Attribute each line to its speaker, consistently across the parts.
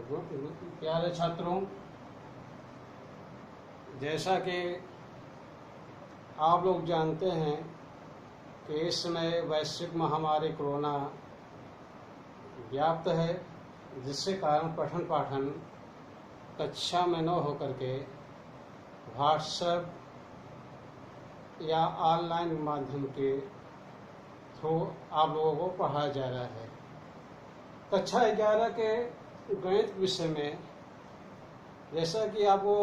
Speaker 1: प्यारे छात्रों, जैसा कि आप लोग जानते हैं कि इस समय वैश्विक महामारी कोरोना व्याप्त है, जिसके कारण पठन पाठन कक्षा में न होकर के व्हाट्सएप या ऑनलाइन माध्यम के थ्रू आप लोगों को पढ़ाया जा रहा है। कक्षा 11 के गणित विषय में जैसा कि आपको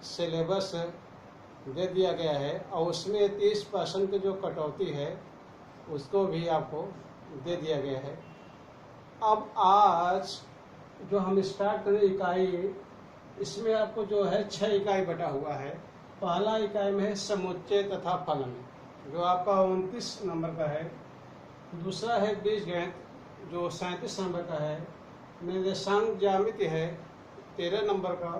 Speaker 1: सिलेबस दे दिया गया है और उसमें 30% की जो कटौती है उसको भी आपको दे दिया गया है। अब आज जो हम स्टार्ट करें इकाई, इसमें आपको जो है 6 इकाई बटा हुआ है। पहला इकाई में है समुच्चय तथा फलन, जो आपका 29 नंबर का है। दूसरा है बीजगणित, जो 37 नंबर का है। निर्देशांक ज्यामिति है 13 नंबर का।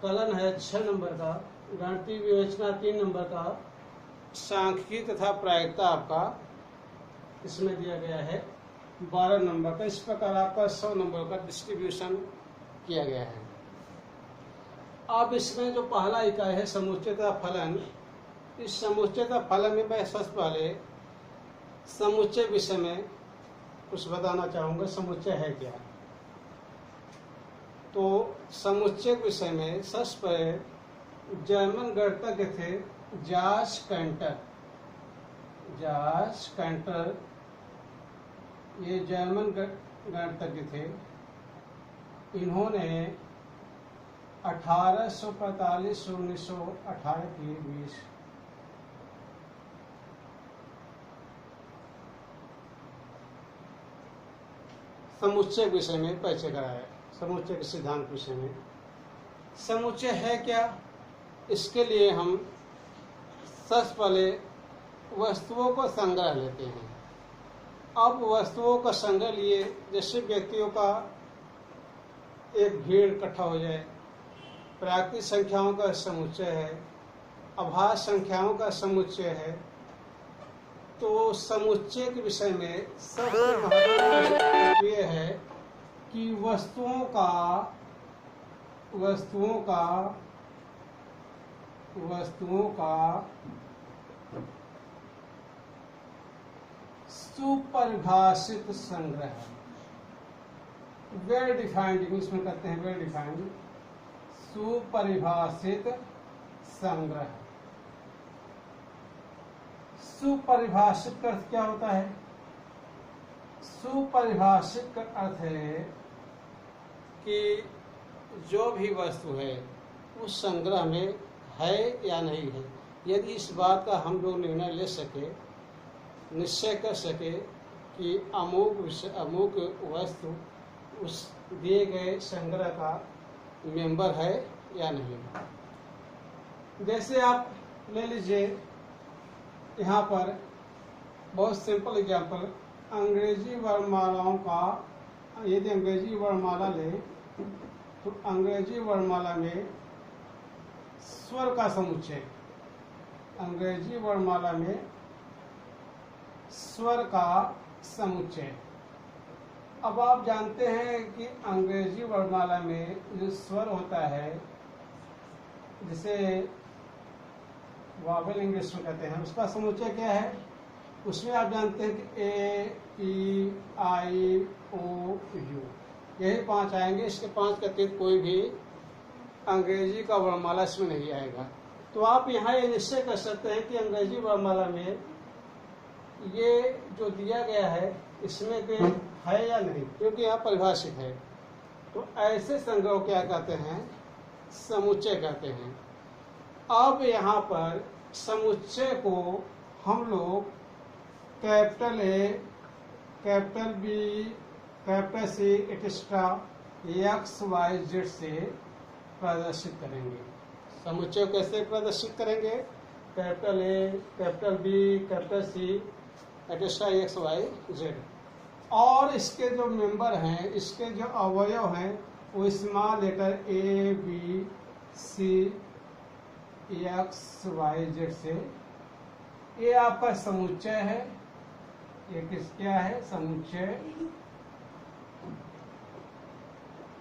Speaker 1: कलन है 6 नंबर का। गणितीय विवेचना 3 नंबर का। सांख्यिकी तथा प्रायिकता आपका इसमें दिया गया है 12 नंबर का। इस प्रकार आपका 100 नंबर का डिस्ट्रीब्यूशन किया गया है। अब इसमें जो पहला इकाई है समुच्चय तथा फलन, इस समुच्चय तथा फलन में मैं सबसे पहले समुच्चय विषय में कुछ बताना चाहूँगा। समुच्चय है क्या? तो समुच्चय विषय में सबसे पहले जर्मन गणितज्ञ थे जार्ज कैंटर। ये जर्मन गणितज्ञ थे। इन्होंने 1845 से 1918 के बीच समुच्चय विषय में परिचय कराया। समुच्चय के सिद्धांत विषय में समुच्चय है क्या, इसके लिए हम सबसे पहले वस्तुओं को संग्रह लेते हैं। अब वस्तुओं का संग्रह लिए, जैसे व्यक्तियों का एक भीड़ इकट्ठा हो जाए, प्राकृतिक संख्याओं का समुच्चय है, अभाज्य संख्याओं का समुच्चय है। तो समुच्चय के विषय में सबसे महत्वपूर्ण ये है कि वस्तुओं का सुपरिभाषित संग्रह, वेल डिफाइंड, इंग्लिश में कहते हैं वेल डिफाइंड, सुपरिभाषित संग्रह। सुपरिभाषित का अर्थ क्या होता है? सुपरिभाषित का अर्थ है कि जो भी वस्तु है उस संग्रह में है या नहीं है। यदि इस बात का हम लोग निर्णय ले सके, निश्चय कर सके कि अमुक वस्तु उस दिए गए संग्रह का मेंबर है या नहीं। जैसे आप ले लीजिए, यहाँ पर बहुत सिंपल एग्जाम्पल, अंग्रेजी वर्णमालाओं का, यदि अंग्रेजी वर्णमाला ले तो अंग्रेजी वर्णमाला में स्वर का समुच्चय, अंग्रेजी वर्णमाला में स्वर का समुच्चय। अब आप जानते हैं कि अंग्रेजी वर्णमाला में जो स्वर होता है, जिसे वॉवेल इंग्लिश में कहते हैं, उसका समुच्चय क्या है? उसमें आप जानते हैं कि ए, ई, आई, ओ, यू, यही 5 आएंगे। इसके 5 के अतिरिक्त कोई भी अंग्रेजी का वर्णमाला इसमें नहीं आएगा। तो आप यहाँ ये निश्चय कर सकते हैं कि अंग्रेजी वर्णमाला में ये जो दिया गया है इसमें कोई है या नहीं, क्योंकि यहाँ परिभाषित है। तो ऐसे संग्रह क्या कहते हैं? समुच्चय कहते हैं। अब यहाँ पर समुच्चय को हम लोग capital A, capital B, capital C extra X Y Z से प्रदर्शित करेंगे। समुच्चय कैसे प्रदर्शित करेंगे? Capital A, capital B, capital C extra X Y Z. और इसके जो मेंबर हैं, इसके जो अवयव हैं, वो small letter A, B, C, X, Y, Z से। ये आपका समुच्चय है। ये क्या है? समुच्चय।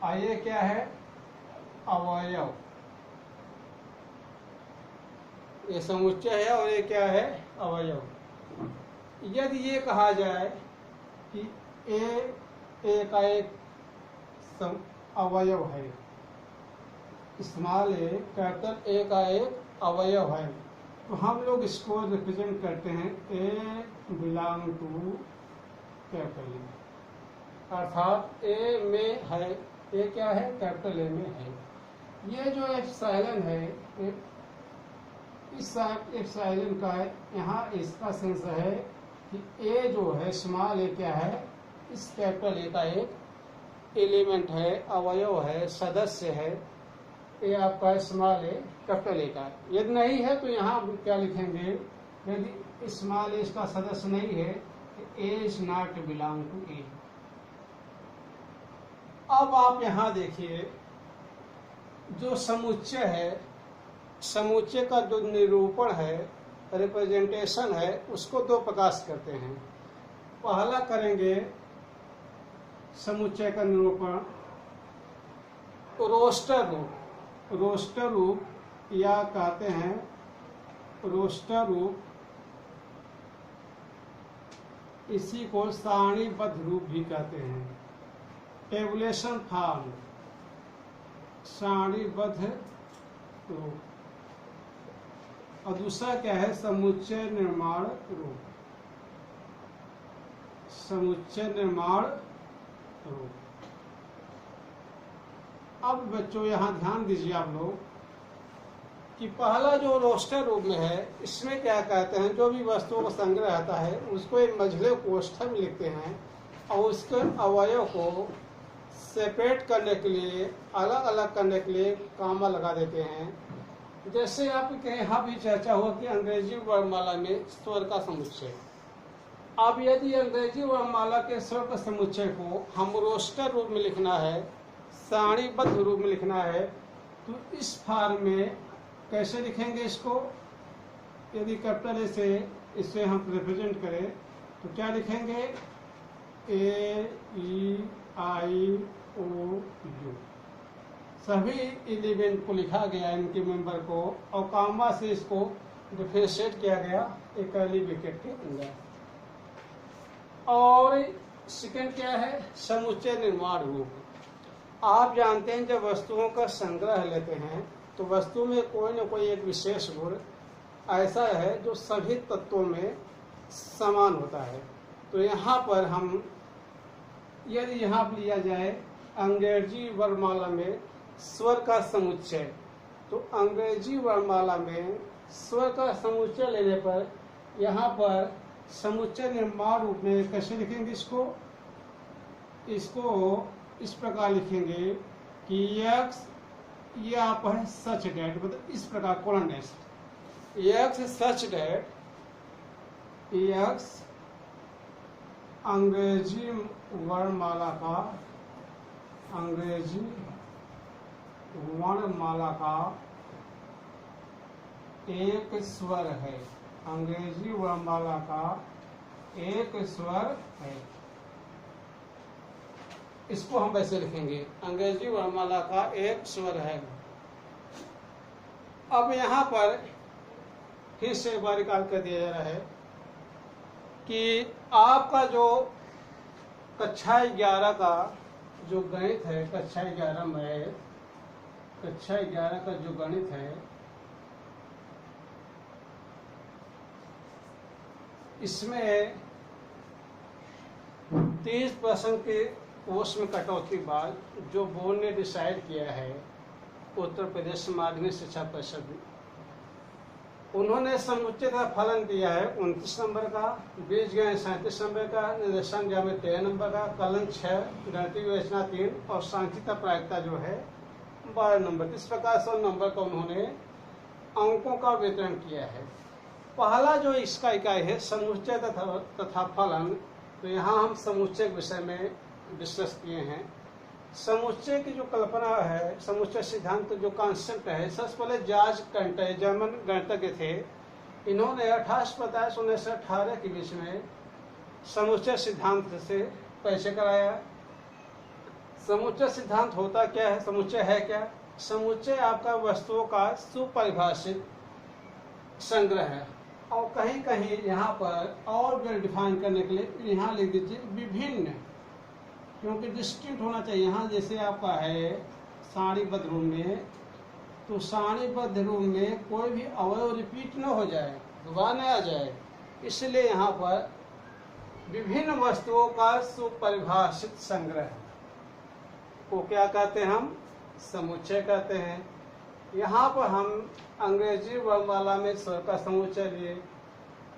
Speaker 1: ये क्या है? अवयव। ये समुच्चय है और ये क्या है? अवयव। यदि ये कहा जाए कि ए का एक अवयव है, स्मॉल ए कैपिटल ए का एक अवयव है, तो हम लोग इसको रिप्रेजेंट करते हैं ए बिलोंग टू कैपिटल ए, अर्थात ए में है, ए क्या है? कैपिटल ए में है। ये जो एप्सिलॉन है, इस एप्सिलॉन का यहाँ इसका सेंस है कि ए जो है स्मॉल ए क्या है? इस कैपिटल ए का एक एलिमेंट है, अवयव है, सदस्य है। ये आपका स्मॉल ए कैपिटल ए का। यदि नहीं है तो यहाँ क्या लिखेंगे? यदि स्मॉल ए इसका सदस्य नहीं है तो ए इज नॉट बिलोंग टू ए। अब आप यहाँ देखिए, जो समुच्चय है, समुच्चय का जो निरूपण है, रिप्रेजेंटेशन है, उसको दो प्रकार से करते हैं। पहला करेंगे समुच्चय का निरूपण रोस्टर रूप, रोस्टर रूप या कहते हैं रोस्टर रूप, इसी को सारणीबद्ध रूप भी कहते हैं। टेबुलेशन फॉर्म, सारणीबद्ध रूप। और दूसरा क्या है? समुच्चय निर्माण रूप, समुच्चय निर्माण रूप। अब बच्चों यहाँ ध्यान दीजिए आप लोग कि पहला जो रोस्टर रूप में है, इसमें क्या कहते हैं? जो भी वस्तुओं का संग्रह रहता है उसको एक मझले कोष्ठक में लिखते हैं और उसके अवयव को सेपरेट करने के लिए, अलग अलग करने के लिए कामा लगा देते हैं। जैसे आपके यहाँ भी चर्चा हुआ कि अंग्रेजी वर्णमाला में स्वर का समुच्चय। अब यदि अंग्रेजी वर्णमाला के स्वर का समुच्चय को हम रोस्टर रूप में लिखना है, सारणीबद्ध रूप में लिखना है, तो इस फॉर्म में कैसे लिखेंगे इसको? यदि कैपिटल ए से इसे हम रिप्रेजेंट करें तो क्या लिखेंगे? ए ई आई ओ यू, सभी एलिमेंट को लिखा गया, इनके मेंबर को, और कामा से इसको डिफरेंशिएट किया गया एक कर्ली ब्रैकेट के अंदर। और सेकंड क्या है? समुच्चय निर्माण रूप। आप जानते हैं जब वस्तुओं का संग्रह लेते हैं तो वस्तु में कोई न कोई एक विशेष गुण ऐसा है जो सभी तत्वों में समान होता है। तो यहाँ पर हम यदि यहाँ पर लिया जाए अंग्रेजी वर्णमाला में स्वर का समुच्चय, तो अंग्रेजी वर्णमाला में स्वर का समुच्चय लेने पर यहाँ पर समुच्चय निर्माण रूप में कैसे लिखेंगे इसको? इसको इस प्रकार लिखेंगे कि यक्स, ये आप है सच डेट, मतलब इस प्रकार कोलन डैश, यक्स सच डेट, यक्स अंग्रेजी वर्णमाला का, अंग्रेजी वर्णमाला का एक स्वर है, अंग्रेजी वर्णमाला का एक स्वर है। इसको हम वैसे लिखेंगे, अंग्रेजी वर्णमाला का एक स्वर है। अब यहाँ पर फिर से एक बार निकाल कर दिया जा रहा है कि आपका जो कक्षा 11 का जो गणित है, कक्षा 11 में, कक्षा 11 का जो गणित है, इसमें 30% के कोर्स में कटौती बाद जो बोर्ड ने डिसाइड किया है, उत्तर प्रदेश माध्यमिक शिक्षा परिषद, उन्होंने समुच्चय का फलन दिया है 29 नंबर का, बीजगणित 37 नंबर का, निर्देशांक ज्यामिति 13 नंबर का, कलन 6, गणितीय विवेचना 3 और सांख्यिकीय प्रायिकता जो है 12 नंबर। इस प्रकार 100 नंबर का उन्होंने अंकों का वितरण किया है। पहला जो इसका इकाई है समुच्चय तथा फलन, तो यहाँ हम समुच्चय के विषय में डिस्कस किए हैं। समुच्चय की जो कल्पना है, समुच्चय सिद्धांत जो कॉन्सेप्ट है, सबसे पहले जॉर्ज कैंटर जर्मन गणितज्ञ थे, इन्होंने 28/27/1918 के बीच में समुच्चय सिद्धांत से परिचय कराया। समुच्चय सिद्धांत होता क्या है, समुच्चय है क्या? समुच्चय आपका वस्तुओं का सुपरिभाषित संग्रह है। और कहीं कहीं यहाँ पर और वेल डिफाइन करने के लिए यहाँ लिख दीजिए विभिन्न, क्योंकि डिस्टिंक्ट होना चाहिए। यहाँ जैसे आपका है सारणीबद्ध रूप में, तो सारणीबद्ध रूप में कोई भी अवयव रिपीट न हो जाए, दोबारा न आ जाए, इसलिए यहाँ पर विभिन्न वस्तुओं का सुपरिभाषित संग्रह को क्या कहते हैं? हम समुच्चय कहते हैं। यहाँ पर हम अंग्रेजी वर्णमाला में स्वर का समुच्चय लिए।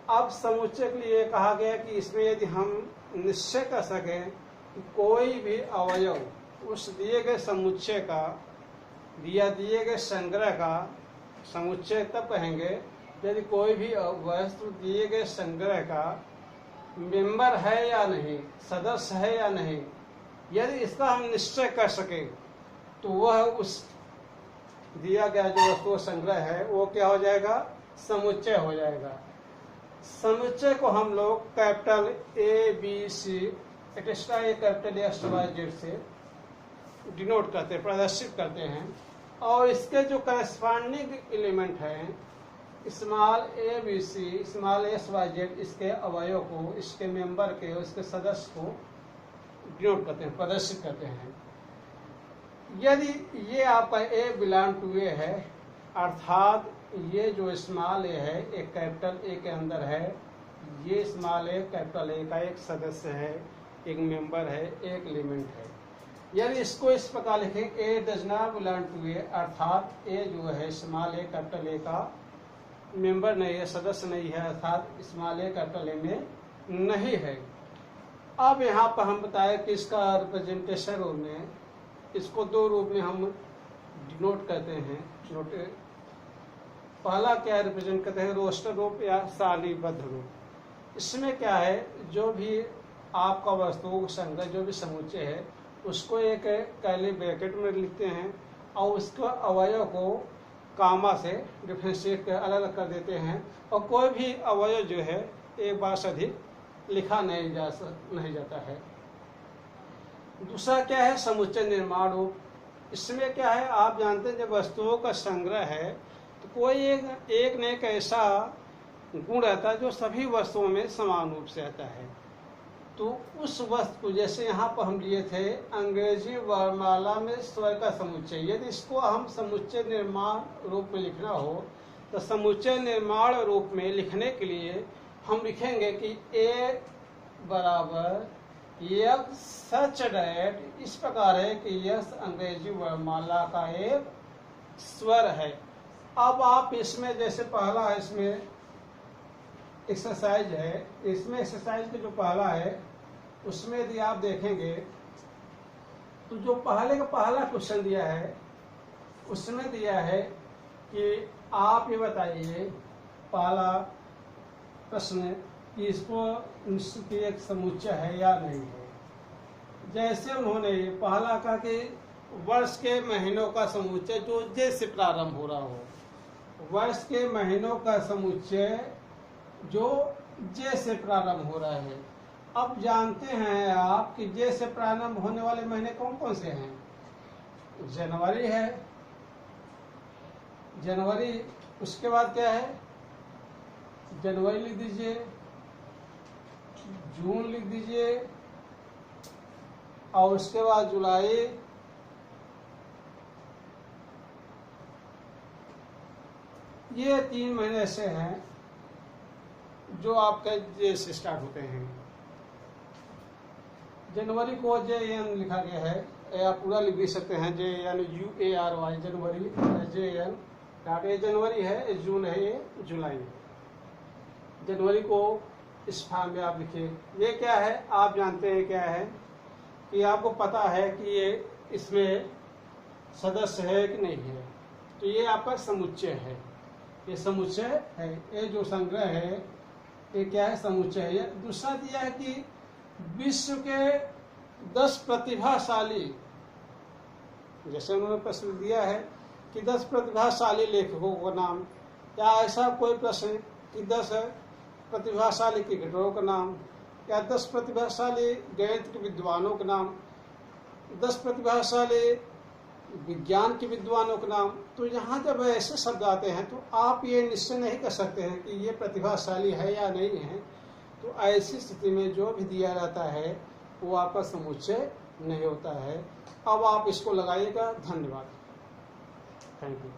Speaker 1: अब समुच्चय के लिए कहा गया कि इसमें यदि हम निश्चय कर सकें कि कोई भी अवयव उस दिए गए समुच्चय का दिए गए संग्रह का समुच्चय तब कहेंगे यदि कोई भी वस्तु दिए गए संग्रह का मेंबर है या नहीं, सदस्य है या नहीं, यदि इसका हम निश्चय कर सके तो वह उस दिया गया जो वस्तु संग्रह है वो क्या हो जाएगा? समुच्चय हो जाएगा। समुच्चय को हम लोग capital A B C extra A capital X Y Z से डिनोट करते हैं, प्रदर्शित करते हैं। और इसके जो करस्पॉन्डिंग एलिमेंट हैं small A B C small S Y Z, इसके अवयव को, इसके मेंबर के, इसके सदस्य को डिनोट करते हैं, प्रदर्शित करते हैं। यदि ये आपका ए बिलोंग टू ए है, अर्थात ये जो स्मॉल ए है एक कैपिटल ए के अंदर है, ये स्मॉल ए कैपिटल ए का एक सदस्य है, एक मेंबर है, एक एलिमेंट है। यदि इसको इस प्रकार लिखें ए डज नॉट बिलोंग टू ए, अर्थात ए जो है स्मॉल ए कैपिटल ए का मेंबर नहीं है, सदस्य नहीं है, अर्थात स्मॉल ए कैपिटल ए में नहीं है। अब यहाँ पर हम बताए कि इसका रिप्रेजेंटेशन रूप में इसको दो रूप में हम डिनोट करते हैं। पहला क्या रिप्रेजेंट करते हैं? रोस्टर रूप या सारणीबद्ध रूप। इसमें क्या है, जो भी आपका वस्तुओं संग्रह जो भी समुच्चय है उसको एक कर्ली ब्रैकेट में लिखते हैं और उसको अवयव को कामा से डिफ्रेंशिएट कर अलग अलग कर देते हैं, और कोई भी अवयव जो है एक बार से अधिक लिखा नहीं जाता है। दूसरा क्या है? समुच्चय निर्माण रूप। इसमें क्या है, आप जानते हैं जब वस्तुओं का संग्रह है तो कोई एक न एक ऐसा गुण रहता है जो सभी वस्तुओं में समान रूप से आता है। तो उस वस्तु को, जैसे यहाँ पर हम लिए थे अंग्रेजी वर्णमाला में स्वर का समुच्चय, यदि इसको हम समुच्चय निर्माण रूप में लिखना हो तो समुच्चय निर्माण रूप में लिखने के लिए हम लिखेंगे कि ए बराबर यह सच डैट, इस प्रकार है कि यह अंग्रेजी वर्णमाला का एक स्वर है। अब आप इसमें जैसे पहला है, इसमें एक्सरसाइज है, इसमें एक्सरसाइज का जो पहला है उसमें यदि आप देखेंगे तो जो पहला क्वेश्चन दिया है उसमें दिया है कि आप ये बताइए, पहला प्रश्न कि इसको निश्चित एक समुच्चय है या नहीं है। जैसे उन्होंने पहला कहा कि वर्ष के महीनों का समुच्चय जो जे से प्रारंभ हो रहा हो, वर्ष के महीनों का समुच्चय जो जे से प्रारंभ हो रहा है। अब जानते हैं आप कि जे से प्रारंभ होने वाले महीने कौन कौन से हैं? जनवरी है, जनवरी, उसके बाद क्या है? जनवरी लिख दीजिए, जून लिख दीजिए, और उसके बाद जुलाई, ये 3 महीने ऐसे हैं जो आपके जे से स्टार्ट होते हैं। जनवरी को जे एन लिखा गया है, या पूरा लिख भी सकते हैं जे एन UARY, जनवरी जे एन डॉट। ये जनवरी है, ये जून है, ये जुलाई है। जनवरी को इस फॉर्म में आप लिखिए। ये क्या है आप जानते हैं क्या है कि आपको पता है कि ये इसमें सदस्य है कि नहीं है, तो ये आपका समुच्चय है, ये समुच्चय है। ये जो संग्रह है ये क्या है? समुच्चय है। दूसरा दिया है कि विश्व के 10 प्रतिभाशाली, जैसे उन्होंने प्रश्न दिया है कि 10 प्रतिभाशाली लेखकों का नाम, या ऐसा कोई प्रश्न कि 10 प्रतिभाशाली क्रिकेटरों का नाम, या 10 प्रतिभाशाली गणित के विद्वानों के नाम, 10 प्रतिभाशाली विज्ञान के विद्वानों के नाम। तो यहाँ जब ऐसे शब्द आते हैं तो आप ये निश्चय नहीं कर सकते हैं कि ये प्रतिभाशाली है या नहीं है। तो ऐसी स्थिति में जो भी दिया जाता है वो आपका समुच्चय नहीं होता है। अब आप इसको लगाइएगा। धन्यवाद। Thank you.